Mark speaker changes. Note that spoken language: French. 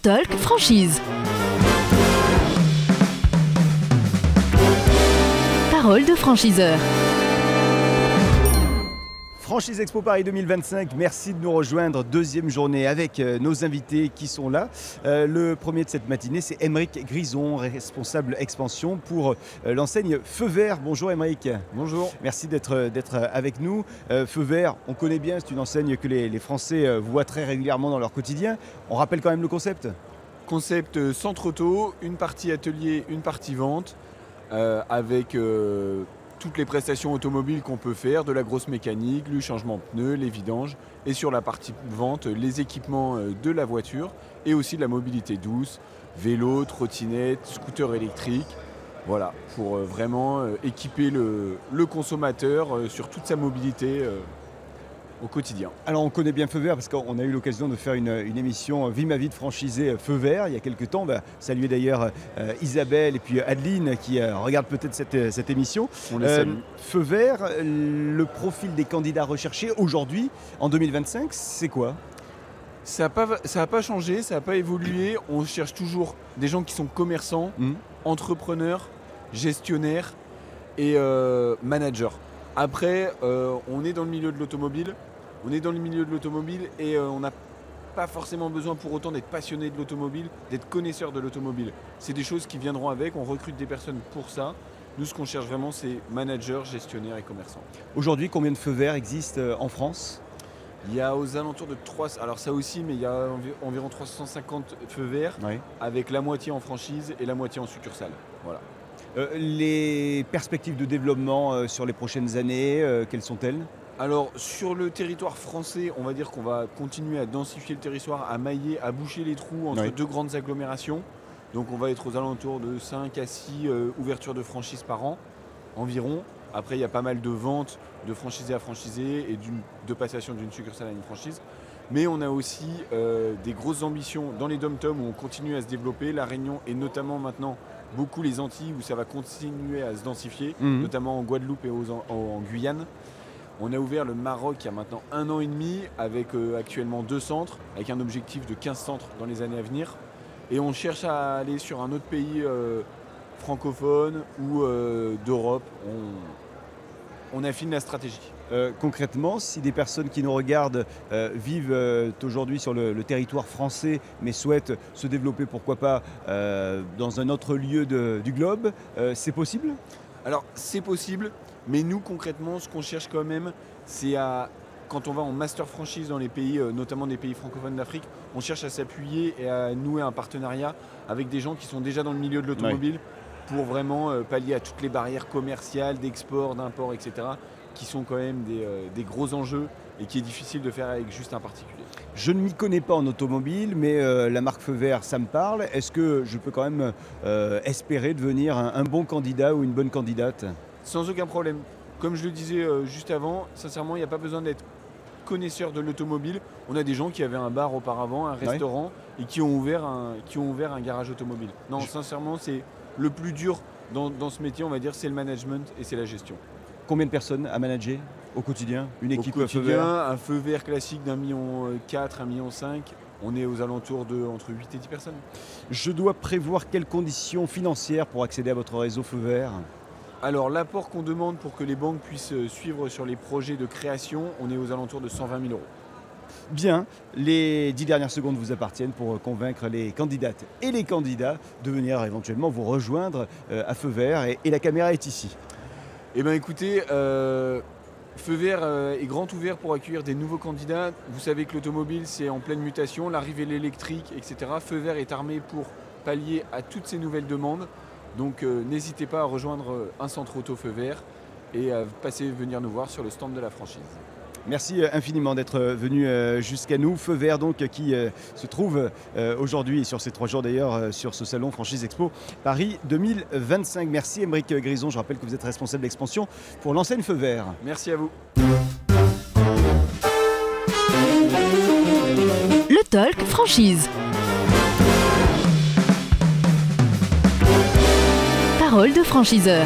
Speaker 1: Talk Franchise. Parole de franchiseur.
Speaker 2: Franchise Expo Paris 2025, merci de nous rejoindre. Deuxième journée avec nos invités qui sont là. Le premier de cette matinée, c'est Aymeric Grison, responsable expansion pour l'enseigne Feu Vert. Bonjour Aymeric.
Speaker 3: Bonjour.
Speaker 2: Merci d'être avec nous. Feu Vert, on connaît bien, c'est une enseigne que les Français voient très régulièrement dans leur quotidien. On rappelle quand même le concept.
Speaker 3: Concept centre auto, une partie atelier, une partie vente, avec toutes les prestations automobiles qu'on peut faire, de la grosse mécanique, le changement de pneus, les vidanges, et sur la partie vente, les équipements de la voiture et aussi de la mobilité douce, vélo, trottinette, scooter électrique. Voilà, pour vraiment équiper le consommateur sur toute sa mobilité au quotidien.
Speaker 2: Alors on connaît bien Feu Vert parce qu'on a eu l'occasion de faire une émission Vie ma vie de franchisé Feu Vert il y a quelques temps. On va saluer d'ailleurs Isabelle et puis Adeline qui regardent peut-être cette émission.
Speaker 3: On les salue.
Speaker 2: Feu Vert, le profil des candidats recherchés aujourd'hui en 2025, c'est quoi ?
Speaker 3: Ça n'a pas changé, ça n'a pas évolué. On cherche toujours des gens qui sont commerçants, entrepreneurs, gestionnaires et managers. Après, on est dans le milieu de l'automobile. Et on n'a pas forcément besoin pour autant d'être passionné de l'automobile, d'être connaisseur de l'automobile. C'est des choses qui viendront avec, on recrute des personnes pour ça. Nous, ce qu'on cherche vraiment, c'est managers, gestionnaires et commerçants.
Speaker 2: Aujourd'hui, combien de feux verts existent en France ?
Speaker 3: Il y a aux alentours de 300, alors ça aussi, mais il y a environ 350 feux verts,
Speaker 2: Oui.
Speaker 3: avec la moitié en franchise et la moitié en succursale. Voilà.
Speaker 2: Les perspectives de développement sur les prochaines années, quelles sont-elles ?
Speaker 3: Alors sur le territoire français, on va dire qu'on va continuer à densifier le territoire, à mailler, à boucher les trous entre deux grandes agglomérations. Donc on va être aux alentours de 5 à 6 ouvertures de franchise par an environ. Après il y a pas mal de ventes de franchisé à franchisé et de passation d'une succursale à une franchise. Mais on a aussi des grosses ambitions dans les dom-toms où on continue à se développer. La Réunion et notamment maintenant beaucoup les Antilles où ça va continuer à se densifier, notamment en Guadeloupe et en Guyane. On a ouvert le Maroc il y a maintenant 1 an et demi avec actuellement 2 centres, avec un objectif de 15 centres dans les années à venir. Et on cherche à aller sur un autre pays francophone ou d'Europe. On affine la stratégie.
Speaker 2: Concrètement, si des personnes qui nous regardent vivent aujourd'hui sur le territoire français mais souhaitent se développer, pourquoi pas, dans un autre lieu du globe, c'est possible ?
Speaker 3: Alors c'est possible, mais nous concrètement ce qu'on cherche quand même, c'est quand on va en master franchise dans les pays, notamment des pays francophones d'Afrique, on cherche à s'appuyer et à nouer un partenariat avec des gens qui sont déjà dans le milieu de l'automobile pour vraiment pallier à toutes les barrières commerciales, d'export, d'import, etc. qui sont quand même des gros enjeux et qui est difficile de faire avec juste un particulier.
Speaker 2: Je ne m'y connais pas en automobile, mais la marque Feu Vert, ça me parle. Est-ce que je peux quand même espérer devenir un bon candidat ou une bonne candidate ?
Speaker 3: Sans aucun problème. Comme je le disais juste avant, sincèrement, il n'y a pas besoin d'être connaisseur de l'automobile. On a des gens qui avaient un bar auparavant, un restaurant, et qui ont ouvert un garage automobile. Non, sincèrement, c'est le plus dur dans ce métier, on va dire, c'est le management et c'est la gestion.
Speaker 2: Combien de personnes à manager au quotidien ? Une équipe
Speaker 3: au quotidien,
Speaker 2: Feu Vert ?
Speaker 3: un Feu Vert classique d'1,4 million, 1,5 million, on est aux alentours de entre 8 et 10 personnes.
Speaker 2: Je dois prévoir quelles conditions financières pour accéder à votre réseau Feu Vert ?
Speaker 3: Alors l'apport qu'on demande pour que les banques puissent suivre sur les projets de création, on est aux alentours de 120 000 €.
Speaker 2: Bien, les 10 dernières secondes vous appartiennent pour convaincre les candidates et les candidats de venir éventuellement vous rejoindre à Feu Vert et la caméra est ici.
Speaker 3: Eh bien écoutez, Feu Vert est grand ouvert pour accueillir des nouveaux candidats. Vous savez que l'automobile c'est en pleine mutation, l'arrivée de l'électrique, etc. Feu Vert est armé pour pallier à toutes ces nouvelles demandes. Donc n'hésitez pas à rejoindre un centre auto Feu Vert et à venir nous voir sur le stand de la franchise.
Speaker 2: Merci infiniment d'être venu jusqu'à nous. Feu Vert donc qui se trouve aujourd'hui et sur ces 3 jours d'ailleurs sur ce salon Franchise Expo Paris 2025. Merci Aymeric Grison, je rappelle que vous êtes responsable d'expansion pour l'enseigne Feu Vert.
Speaker 3: Merci à vous.
Speaker 1: Le Talk Franchise. Parole de franchiseur.